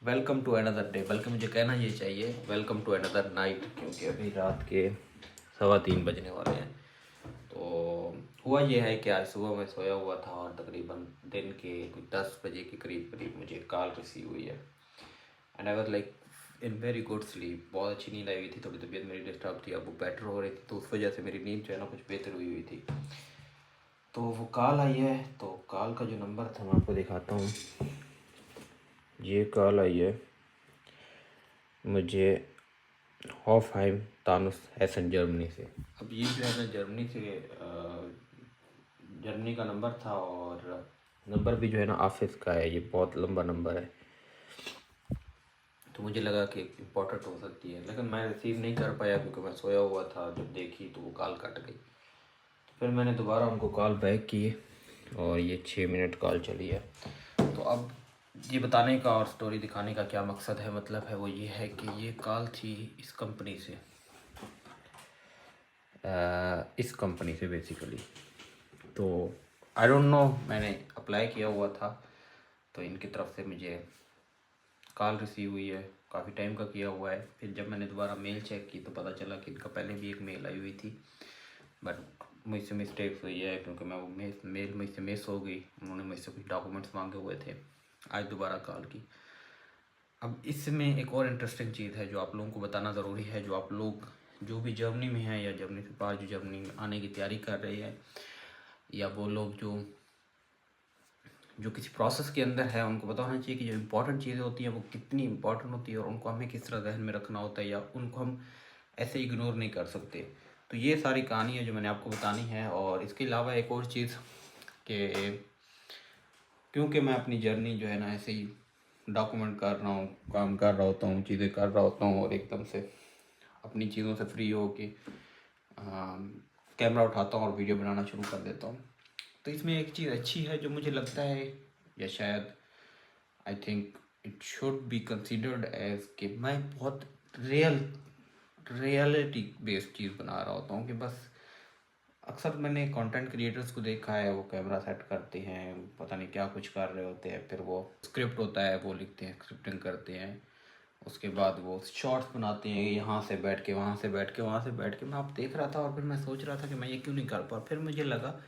Welcome to another day, बल्कि मुझे कहना ये चाहिए वेलकम टू अनदर नाइट, क्योंकि अभी रात के 3:15 बजने वाले हैं। तो हुआ ये है कि आज सुबह मैं सोया हुआ था और तकरीबन दिन के कुछ 10 बजे के करीब करीब मुझे कॉल रिसीव हुई है। And I was like in very good sleep. बहुत अच्छी नींद आई हुई थी, थोड़ी तबीयत मेरी डिस्टर्ब थी, अब वो बेटर हो रही थी, तो उस वजह से मेरी नींद जो है ना कुछ बेहतर हुई थी। तो वो कॉल आई है, तो कॉल का जो नंबर था मैं आपको दिखाता हूँ। ये कॉल आई है मुझे हॉफहाइम तानुस एसन जर्मनी से। अब ये जो है ना जर्मनी से जर्मनी का नंबर था, और नंबर भी जो है ना ऑफिस का है। ये बहुत लंबा नंबर है, तो मुझे लगा कि इम्पोर्टेंट हो सकती है, लेकिन मैं रिसीव नहीं कर पाया क्योंकि मैं सोया हुआ था। जब देखी तो वो कॉल कट गई। तो फिर मैंने दोबारा उनको कॉल बैक की और ये 6 मिनट कॉल चली है। तो अब ये बताने का और स्टोरी दिखाने का क्या मकसद है, मतलब है वो ये है कि ये कॉल थी इस कंपनी से, बेसिकली। तो आई डोंट नो, मैंने अप्लाई किया हुआ था, तो इनकी तरफ से मुझे कॉल रिसीव हुई है। काफ़ी टाइम का किया हुआ है। फिर जब मैंने दोबारा मेल चेक की तो पता चला कि इनका पहले भी एक मेल आई हुई थी, बट मुझसे मिस्टेक हुई है क्योंकि मैं वो मेल मुझसे मिस हो गई। उन्होंने मुझसे कुछ डॉक्यूमेंट्स मांगे हुए थे। आज दोबारा कॉल की। अब इसमें एक और इंटरेस्टिंग चीज़ है जो आप लोगों को बताना ज़रूरी है। जो आप लोग जो भी जर्मनी में हैं या जर्मनी से बाहर जो जर्मनी में आने की तैयारी कर रहे हैं, या वो लोग जो जो किसी प्रोसेस के अंदर है, उनको पता होना चाहिए कि जो इम्पोर्टेंट चीज़ें होती हैं वो कितनी इम्पोर्टेंट होती है और उनको हमें किस तरह जहन में रखना होता है, या उनको हम ऐसे इग्नोर नहीं कर सकते। तो ये सारी कहानी है जो मैंने आपको बतानी है। और इसके अलावा एक और चीज़ कि क्योंकि मैं अपनी जर्नी जो है ना ऐसे ही डॉक्यूमेंट कर रहा हूँ, काम कर रहा होता हूँ, चीज़ें कर रहा होता हूँ, और एकदम से अपनी चीज़ों से फ्री हो के कैमरा उठाता हूँ और वीडियो बनाना शुरू कर देता हूँ। तो इसमें एक चीज़ अच्छी है जो मुझे लगता है, या शायद I think it should be considered as कि मैं बहुत रियलिटी बेस्ड चीज़ बना रहा होता हूँ। कि बस अक्सर मैंने कंटेंट क्रिएटर्स को देखा है, वो कैमरा सेट करते हैं, पता नहीं क्या कुछ कर रहे होते हैं, फिर वो स्क्रिप्ट होता है वो लिखते हैं, स्क्रिप्टिंग करते हैं, उसके बाद वो शॉर्ट्स बनाते हैं, यहाँ से बैठ के वहाँ से बैठ के वहाँ से बैठ के। मैं आप देख रहा था और फिर मैं सोच रहा था कि मैं ये क्यों नहीं कर पा। फिर मुझे लगा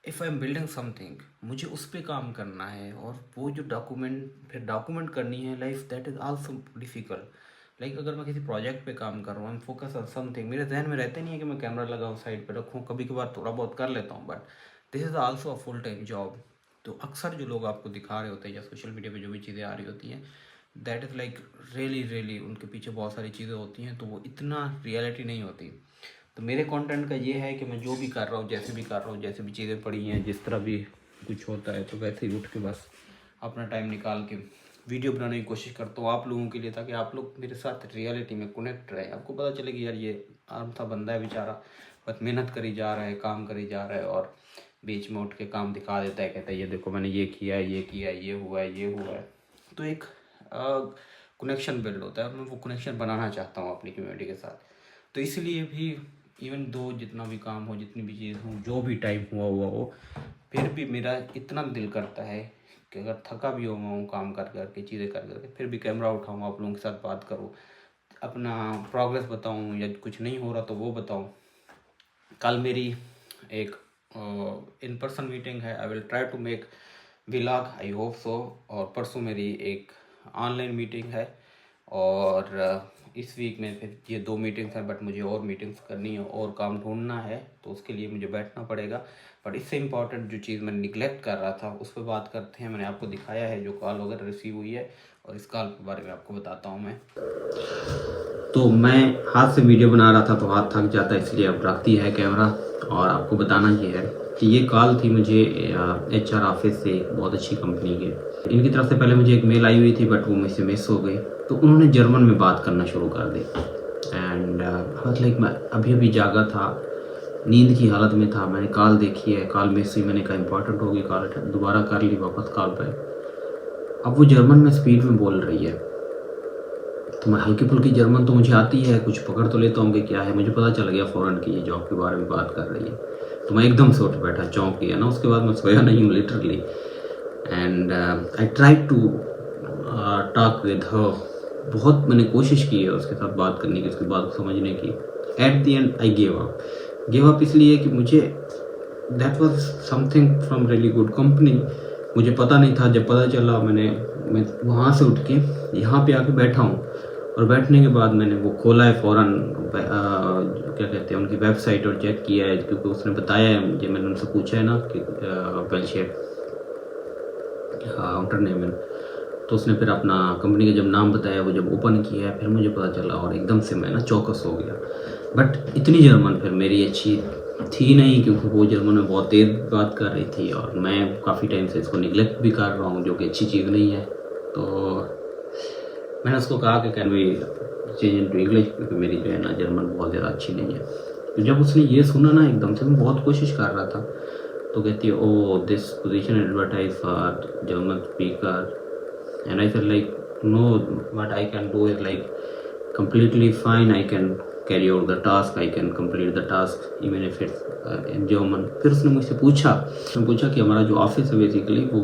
if I am building something, मुझे उस पर काम करना है, और वो जो डॉक्यूमेंट करनी है life, that is also difficult. Like अगर मैं किसी प्रोजेक्ट पे काम कर रहा हूँ, I am focus on something, मेरे जहन में रहते नहीं है कि मैं कैमरा लगाऊँ, साइड पे रखूँ, कभी कभार थोड़ा बहुत कर लेता हूँ, but this is also a full time job. तो अक्सर जो लोग आपको दिखा रहे होते हैं या सोशल मीडिया पे जो भी चीज़ें आ रही होती हैं, दैट इज़ लाइक रियली उनके पीछे बहुत सारी चीज़ें होती हैं, तो वो इतना रियलिटी नहीं होती। तो मेरे कंटेंट का ये है कि मैं जो भी कर रहा हूँ, जैसे भी कर रहा हूँ, जैसे भी चीज़ें पड़ी हैं, जिस तरह भी कुछ होता है, तो वैसे ही उठ के बस अपना टाइम निकाल के वीडियो बनाने की कोशिश करता हूँ आप लोगों के लिए, ताकि आप लोग मेरे साथ रियलिटी में कनेक्ट रहे। आपको पता चले कि यार ये आम सा बंदा है बेचारा, बस मेहनत करी जा रहा है, काम करी जा रहा है, और बीच में उठ के काम दिखा देता है, कहता है ये देखो मैंने ये किया है, ये किया है, ये हुआ है, ये हुआ है। तो एक कनेक्शन बिल्ड होता है। मैं वो कनेक्शन बनाना चाहता हूँ अपनी कम्युनिटी के साथ। तो इसलिए भी इवन दो जितना भी काम हो, जितनी भी चीज़ हो, जो भी टाइम हुआ हो, फिर भी मेरा इतना दिल करता है कि अगर थका भी हुआ हूँ काम कर करके, चीज़ें कर करके, फिर भी कैमरा उठाऊँ, आप लोगों के साथ बात करूँ, अपना प्रोग्रेस बताऊँ, या कुछ नहीं हो रहा तो वो बताऊँ। कल मेरी एक इन पर्सन मीटिंग है, I will try to make vlog, I hope so. और परसों मेरी एक ऑनलाइन मीटिंग है, और इस वीक में फिर ये 2 मीटिंग्स हैं, बट मुझे और मीटिंग्स करनी है और काम ढूंढना है, तो उसके लिए मुझे बैठना पड़ेगा। बट इससे इम्पॉर्टेंट जो चीज़ मैं निगलेक्ट कर रहा था, उस पर बात करते हैं। मैंने आपको दिखाया है जो कॉल वगैरह रिसीव हुई है, और इस कॉल के बारे में आपको बताता हूँ मैं। तो मैं हाथ से वीडियो बना रहा था तो हाथ थक जाता है, इसलिए अब रख दिया है कैमरा। और आपको बताना ये है कि ये कॉल थी मुझे HR ऑफिस से, एक बहुत अच्छी कंपनी के। इनकी तरफ से पहले मुझे एक मेल आई हुई थी, बट वो मुझसे मिस हो गई। तो उन्होंने जर्मन में बात करना शुरू कर दी। एंड लाइक मैं अभी अभी जागा था, नींद की हालत में था, मैंने कॉल देखी है, कॉल मिस हुई, मैंने कहा इंपॉर्टेंट होगी, कॉल दोबारा कर ली, वापस कॉल पे। अब वो जर्मन में स्पीड में बोल रही है, तो मैं हल्की फुल्की जर्मन तो मुझे आती है, कुछ पकड़ तो लेता हूँ कि क्या है। मुझे पता चल गया फ़ौरन कि ये जॉब के बारे में बात कर रही है। तो मैं एकदम से उठ बैठा, चौंक गया ना। उसके बाद मैं सोया नहीं हूँ literally. And I try to talk with her, बहुत मैंने कोशिश की है उसके साथ बात करने की, उसकी बात को समझने की। At the and I give up इसलिए कि मुझे that was something from really good company. मुझे पता नहीं था, जब पता चला मैं वहाँ से उठ के यहाँ पे आके बैठा हूँ, और बैठने के बाद मैंने वो खोला है फ़ौरन, क्या कहते हैं, उनकी वेबसाइट, और चेक किया है, क्योंकि उसने बताया है मुझे, मैंने उनसे पूछा है ना कि वेलशेप इंटरनेशनल, तो उसने फिर अपना कंपनी का जब नाम बताया, वो जब ओपन किया है, फिर मुझे पता चला, और एकदम से मैं ना चौकस हो गया। बट इतनी जर्मन फिर मेरी अच्छी थी नहीं, क्योंकि वो जर्मन में बहुत तेज़ बात कर रही थी, और मैं काफ़ी टाइम से इसको निगलेक्ट भी कर रहा हूँ, जो कि अच्छी चीज़ नहीं है। तो मैंने उसको कहा कि can we change into English, क्योंकि मेरी जो है ना जर्मन बहुत ज़्यादा अच्छी नहीं है। तो जब उसने ये सुना ना एकदम से, मैं बहुत कोशिश कर रहा था, तो कहती है oh this position advertise for German speaker, and I felt like no, what I can do is like completely fine, I can carry out the task, I can complete the task even if it's in German। फिर उसने मुझसे पूछा कि हमारा जो office है basically वो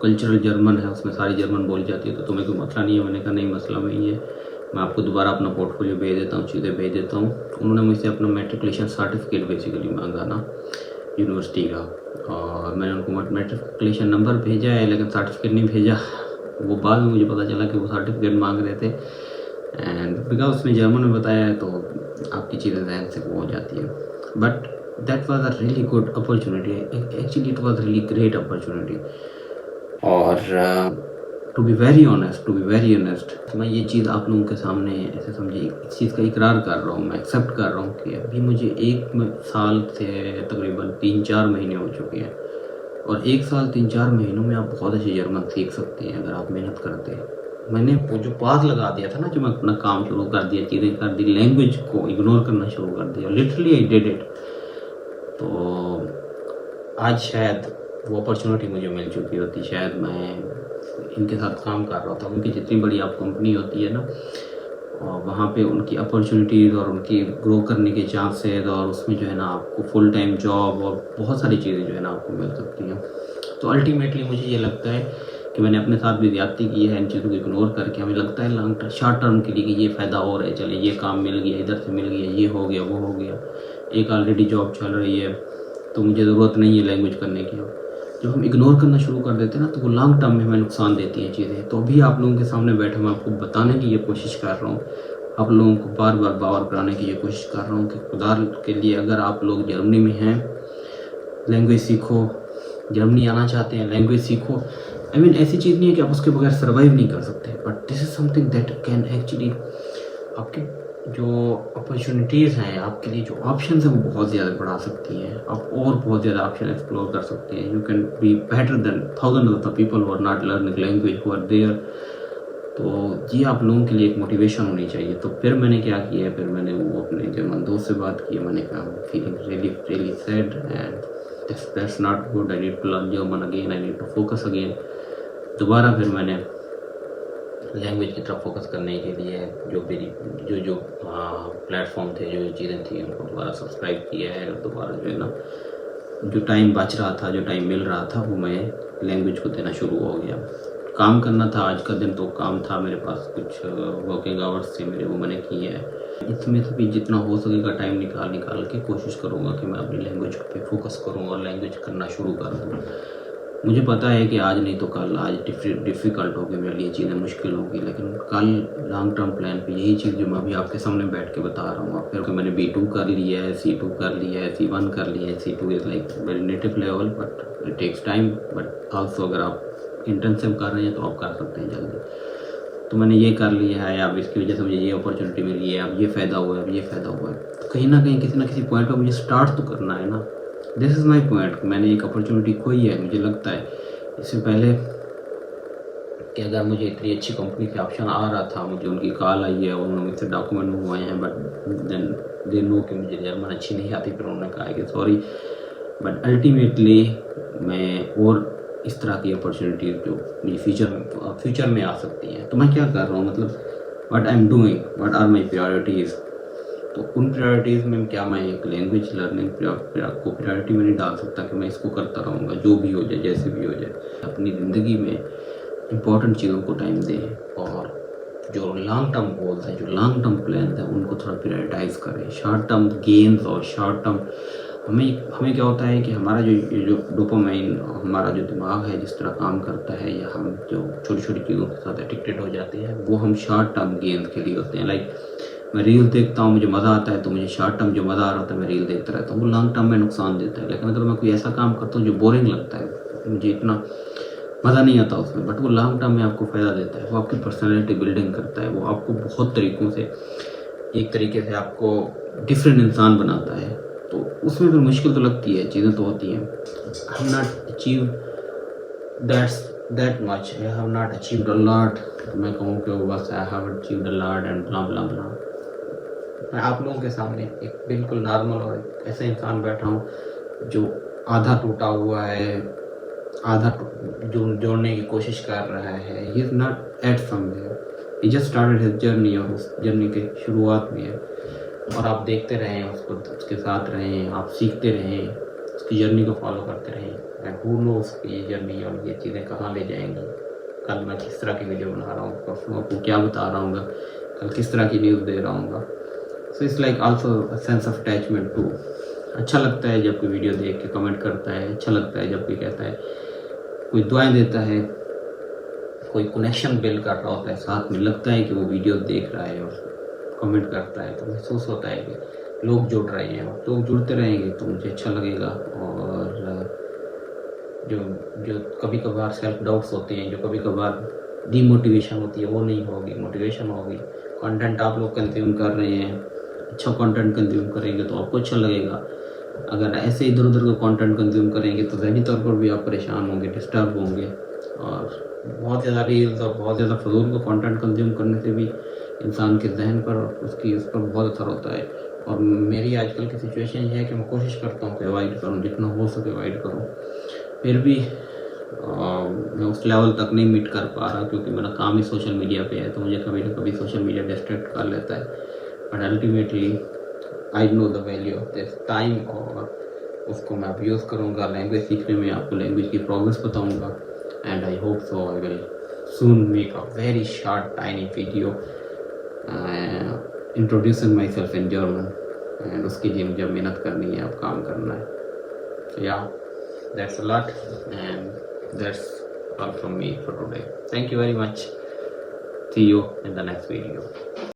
cultural German है, उसमें सारी जर्मन बोली जाती है, तो तुम्हें कोई मसला नहीं है? मैंने कहा नहीं, मसला नहीं है, मैं आपको दोबारा अपना पोर्टफोलियो भेज देता हूँ, चीज़ें भेज देता हूँ। उन्होंने मुझसे अपना मेट्रिकुलेशन सर्टिफिकेट बेसिकली मांगा ना यूनिवर्सिटी का, और मैंने उनको मेट्रिकुलेशन नंबर भेजा है, लेकिन सर्टिफिकेट नहीं भेजा। वो बाद में मुझे पता चला कि वो सर्टिफिकेट मांग रहे थे, एंड बिकॉज उसने जर्मन में बताया है तो आपकी चीज़ें जहन से वो हो जाती है। But that was a really good opportunity, actually it was really great opportunity. और टू बी वेरी ऑनेस्ट मैं ये चीज़ आप लोगों के सामने ऐसे समझिए, इस चीज़ का इकरार कर रहा हूँ, मैं एक्सेप्ट कर रहा हूँ कि अभी मुझे 1 साल से तकरीबन 3-4 महीने हो चुके हैं, और 1 साल 3-4 महीनों में आप बहुत अच्छी जर्मन सीख सकते हैं अगर आप मेहनत करते हैं। मैंने वो जो पास लगा दिया था ना, जो मैं अपना काम शुरू कर दिया, चीज़ें कर दी, लैंग्वेज को इग्नोर करना शुरू कर दिया, लिटरली आई डिड इट। तो आज शायद वो अपॉर्चुनिटी मुझे मिल चुकी होती, शायद मैं इनके साथ काम कर रहा था, उनकी जितनी बड़ी आप कंपनी होती है ना, और वहाँ पे उनकी अपॉर्चुनिटीज़ और उनकी ग्रो करने के चांसेस, और उसमें जो है ना आपको फुल टाइम जॉब और बहुत सारी चीज़ें जो है ना आपको मिल सकती हैं। तो अल्टीमेटली मुझे ये लगता है कि मैंने अपने साथ भी ज़्यादती की है, इन चीज़ों को इग्नोर करके। हमें लगता है लॉन्ग टर्म, शॉर्ट टर्म के लिए कि ये फ़ायदा हो रहा है, चले ये काम मिल गया, इधर से मिल गया, ये हो गया, वो हो गया, एक ऑलरेडी जॉब चल रही है, तो मुझे ज़रूरत नहीं है लैंग्वेज करने की। जब हम इग्नोर करना शुरू कर देते हैं ना, तो वो लॉन्ग टर्म में हमें नुकसान देती हैं चीज़ें। तो अभी आप लोगों के सामने बैठे मैं आपको बताने की ये कोशिश कर रहा हूँ, आप लोगों को बार बार बावर कराने की ये कोशिश कर रहा हूँ कि खुदा के लिए अगर आप लोग जर्मनी में हैं, लैंग्वेज सीखो, जर्मनी आना चाहते हैं, लैंग्वेज सीखो। आई मीन ऐसी चीज़ नहीं है कि आप उसके बगैर सर्वाइव नहीं कर सकते, but this is something that can actually आपके जो अपॉर्चुनिटीज़ हैं, आपके लिए जो ऑप्शन हैं, वो बहुत ज़्यादा बढ़ा सकती हैं। आप और बहुत ज़्यादा ऑप्शन एक्सप्लोर कर सकते हैं। You can be better than thousand of the people who are not learning language who are there. तो ये आप लोगों के लिए एक मोटिवेशन होनी चाहिए। तो फिर मैंने क्या किया, फिर मैंने वो अपने जर्मन दोस्त से बात की, मैंने कहा feeling really sad and that's not good, I need to learn German again, I need to focus again. दोबारा फिर मैंने लैंग्वेज की तरफ फोकस करने के लिए जो मेरी जो प्लेटफॉर्म थे, जो चीज़ें थी, उनको दोबारा सब्सक्राइब किया है, और दोबारा जो है ना जो टाइम बच रहा था, जो टाइम मिल रहा था, वो मैं लैंग्वेज को देना शुरू हो गया। काम करना था, आज का दिन तो काम था मेरे पास, कुछ वर्किंग आवर्स थे मेरे, वो मैंने किए हैं। इसमें से भी जितना हो सकेगा टाइम निकाल के कोशिश करूँगा कि मैं अपनी लैंग्वेज पे फोकस करूँ और लैंग्वेज करना शुरू कर दूँ। मुझे पता है कि आज नहीं तो कल, आज डिफ़िकल्ट होगी मेरे लिए, चीज़ें मुश्किल होगी, लेकिन कल लॉन्ग टर्म प्लान पे यही चीज़ जो मैं अभी आपके सामने बैठ के बता रहा हूँ। फिर मैंने B2 कर लिया है, C2 कर लिया है, C1 कर लिया है। C2 is like very native level, but it takes time, but also अगर आप इंटेंसिव कर रहे हैं तो आप कर सकते हैं जल्दी। तो मैंने ये कर लिया है, अब इसकी वजह से मुझे ये अपॉर्चुनिटी मिली है, अब ये फ़ायदा हुआ है, अब ये फ़ायदा हुआ है। तो कहीं ना कहीं किसी ना किसी पॉइंट पर मुझे स्टार्ट तो करना है ना। This is my point. मैंने एक अपॉर्चुनिटी खोई है, मुझे लगता है इससे पहले कि अगर मुझे इतनी अच्छी कंपनी के ऑप्शन आ रहा था, मुझे उनकी कॉल आई है, उन्होंने मुझसे डॉक्यूमेंट मंगवाए हैं, बट देन दे नो कि मुझे जर्मन अच्छी नहीं आती, फिर उन्होंने कहा कि सॉरी, बट अल्टीमेटली मैं और इस तरह की अपॉर्चुनिटीज़ जो मुझे फ्यूचर में आ सकती हैं। तो मैं क्या कर रहा हूँ, मतलब what I am doing, what are my priorities. तो उन प्रायोरिटीज़ में क्या मैं एक लैंग्वेज लर्निंग को प्रायोरिटी में नहीं डाल सकता कि मैं इसको करता रहूँगा, जो भी हो जाए, जैसे भी हो जाए। अपनी ज़िंदगी में इम्पोर्टेंट चीज़ों को टाइम दें और जो लॉन्ग टर्म गोल्स हैं, जो लॉन्ग टर्म प्लान हैं, उनको थोड़ा प्रायोरिटाइज करें। शॉर्ट टर्म गेन्स और शॉर्ट टर्म हमें क्या होता है कि हमारा जो डोपामाइन, हमारा जो दिमाग है जिस तरह काम करता है, या हम जो छोटी छोटी चीज़ों के साथ एडिक्टेड हो जाते हैं, वो हम शॉर्ट टर्म गेन्स के लिए होते हैं। लाइक मैं रील देखता हूँ, मुझे मज़ा आता है, तो मुझे शॉर्ट टर्म जो मज़ा आ रहा होता है मैं रील देखता रहता हूँ, वो लॉन्ग टर्म में नुकसान देता है। लेकिन अगर मैं कोई ऐसा काम करता हूँ जो बोरिंग लगता है, मुझे इतना मज़ा नहीं आता उसमें, बट वो लॉन्ग टर्म में आपको फ़ायदा देता है, वो आपकी पर्सनैलिटी बिल्डिंग करता है, वो आपको बहुत तरीक़ों से, एक तरीके से आपको डिफरेंट इंसान बनाता है। तो उसमें फिर मुश्किल तो लगती है, चीज़ें तो होती हैं। I have not achieve that much, I have not achieved a lot. मैं कहूँ कि वो बस I have achieved a lot and blah blah blah. मैं आप लोगों के सामने एक बिल्कुल नॉर्मल और ऐसा इंसान बैठा हूँ जो आधा टूटा हुआ है, आधा जोड़ने की कोशिश कर रहा है। He is not at somewhere, he just started his journey, और उस जर्नी के शुरुआत में है। और आप देखते रहें उसको, उसके साथ रहें, आप सीखते रहें, उसकी जर्नी को फॉलो करते रहें। एंड हू नोस कि ये जर्नी और ये चीज़ें कहाँ ले जाएंगी। कल मैं किस तरह की वीडियो बना रहा हूँ, परसों आपको क्या बता रहा हूँ, कल किस तरह की न्यूज़ दे रहा हूँ। So it's like also a sense of attachment too. अच्छा लगता है जब कोई वीडियो देख के कमेंट करता है, अच्छा लगता है जब कोई कहता है, कोई दुआएं देता है, कोई कनेक्शन बिल्ड कर रहा होता है साथ में, लगता है कि वो वीडियो देख रहा है और कमेंट करता है, तो महसूस होता है कि लोग जुड़ रहे हैं, और लोग जुड़ते रहेंगे तो मुझे अच्छा लगेगा। और जो जो कभी कभार सेल्फ डाउट्स होते हैं, जो कभी कभार डीमोटिवेशन होती है, वो नहीं होगी, मोटिवेशन होगी। कंटेंट आप लोग कंज्यूम कर रहे हैं, अच्छा कंटेंट कंज्यूम करेंगे तो आपको अच्छा लगेगा। अगर ऐसे इधर उधर का कंटेंट कंज्यूम करेंगे तो ज़हनी तौर पर भी आप परेशान होंगे, डिस्टर्ब होंगे। और बहुत ज़्यादा रील्स और बहुत ज़्यादा फजूल का कंटेंट कंज्यूम करने से भी इंसान के जहन पर और उस पर बहुत असर होता है। और मेरी आजकल की सिचुएशन ये है कि मैं कोशिश करता हूँ कि अवॉइड करूँ, जितना हो सके अवॉइड करूँ। फिर भी मैं उस लेवल तक नहीं मीट कर पा रहा, क्योंकि मेरा काम ही सोशल मीडिया पे है, तो मुझे कभी ना कभी सोशल मीडिया डिस्ट्रैक्ट कर लेता है। But ultimately I know the value of this time, और उसको मैं अब यूज़ करूँगा लैंग्वेज सीखने में, आपको लैंग्वेज की प्रोग्रेस बताऊँगा। And I hope so I will soon make a very short tiny video introducing my self in German. And उसके लिए मुझे मेहनत करनी है, अब काम करना है। So yeah, that's a lot, and that's all from me for today. Thank you very much. See you in the next video.